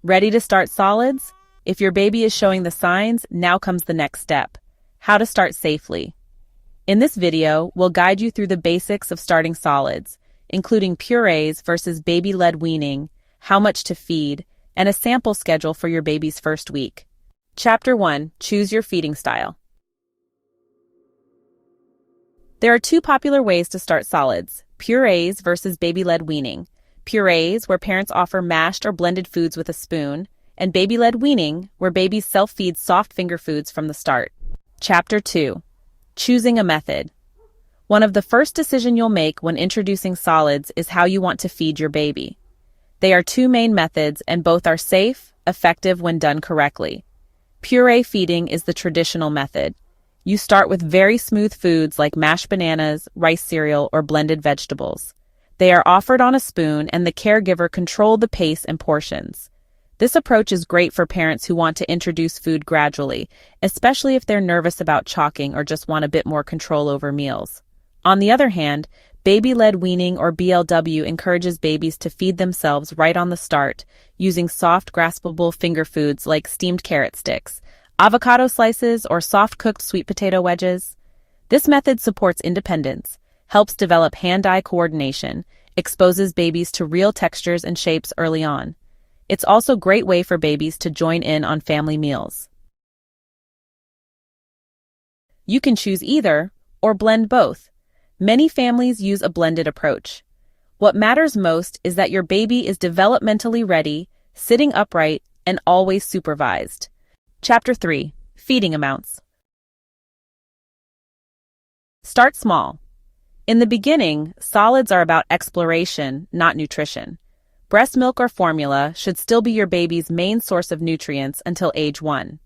Ready to start solids? If your baby is showing the signs, now comes the next step. How to start safely. In this video, we'll guide you through the basics of starting solids, including purees versus baby-led weaning, how much to feed, and a sample schedule for your baby's first week. Chapter 1. Choose your feeding style. There are two popular ways to start solids: purees versus baby-led weaning. Purees, where parents offer mashed or blended foods with a spoon, and baby-led weaning, where babies self-feed soft finger foods from the start. Chapter 2. Choosing a method. One of the first decisions you'll make when introducing solids is how you want to feed your baby. There are two main methods, and both are safe, effective when done correctly. Puree feeding is the traditional method. You start with very smooth foods like mashed bananas, rice cereal, or blended vegetables. They are offered on a spoon, and the caregiver controls the pace and portions. This approach is great for parents who want to introduce food gradually, especially if they're nervous about chalking or just want a bit more control over meals. On the other hand, baby-led weaning or BLW encourages babies to feed themselves right on the start, using soft, graspable finger foods like steamed carrot sticks, avocado slices, or soft-cooked sweet potato wedges. This method supports independence, helps develop hand-eye coordination, exposes babies to real textures and shapes early on. It's also a great way for babies to join in on family meals. You can choose either, or blend both. Many families use a blended approach. What matters most is that your baby is developmentally ready, sitting upright, and always supervised. Chapter 3. Feeding amounts. Start small. In the beginning, solids are about exploration, not nutrition. Breast milk or formula should still be your baby's main source of nutrients until age 1.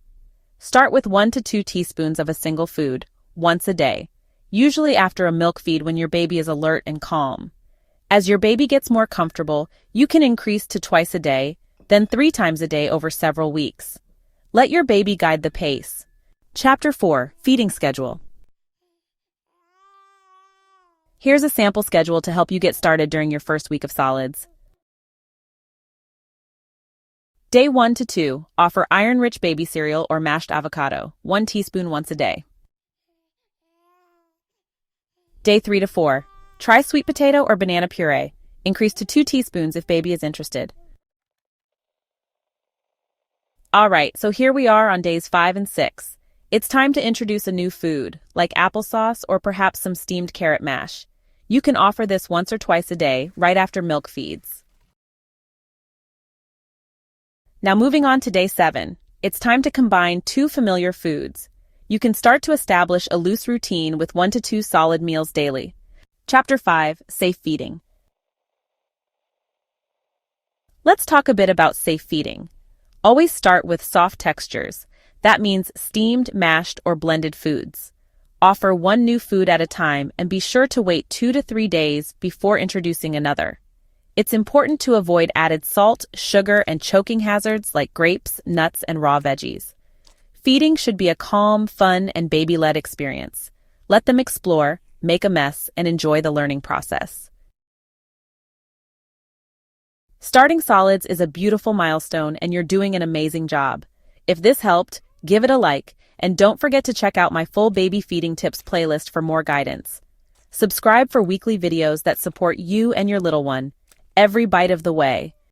Start with 1 to 2 teaspoons of a single food, once a day, usually after a milk feed when your baby is alert and calm. As your baby gets more comfortable, you can increase to twice a day, then 3 times a day over several weeks. Let your baby guide the pace. Chapter 4. Feeding schedule. Here's a sample schedule to help you get started during your first week of solids. Day 1 to 2, offer iron-rich baby cereal or mashed avocado, 1 teaspoon once a day. Day 3 to 4, try sweet potato or banana puree. Increase to 2 teaspoons if baby is interested. Alright, so here we are on days 5 and 6. It's time to introduce a new food, like applesauce or perhaps some steamed carrot mash. You can offer this once or twice a day, right after milk feeds. Now moving on to day 7, it's time to combine 2 familiar foods. You can start to establish a loose routine with 1 to 2 solid meals daily. Chapter 5. Safe feeding. Let's talk a bit about safe feeding. Always start with soft textures. That means steamed, mashed, or blended foods. Offer 1 new food at a time and be sure to wait 2 to 3 days before introducing another. It's important to avoid added salt, sugar, and choking hazards like grapes, nuts, and raw veggies. Feeding should be a calm, fun, and baby-led experience. Let them explore, make a mess, and enjoy the learning process. Starting solids is a beautiful milestone, and you're doing an amazing job. If this helped, give it a like, and don't forget to check out my full baby feeding tips playlist for more guidance. Subscribe for weekly videos that support you and your little one, every bite of the way.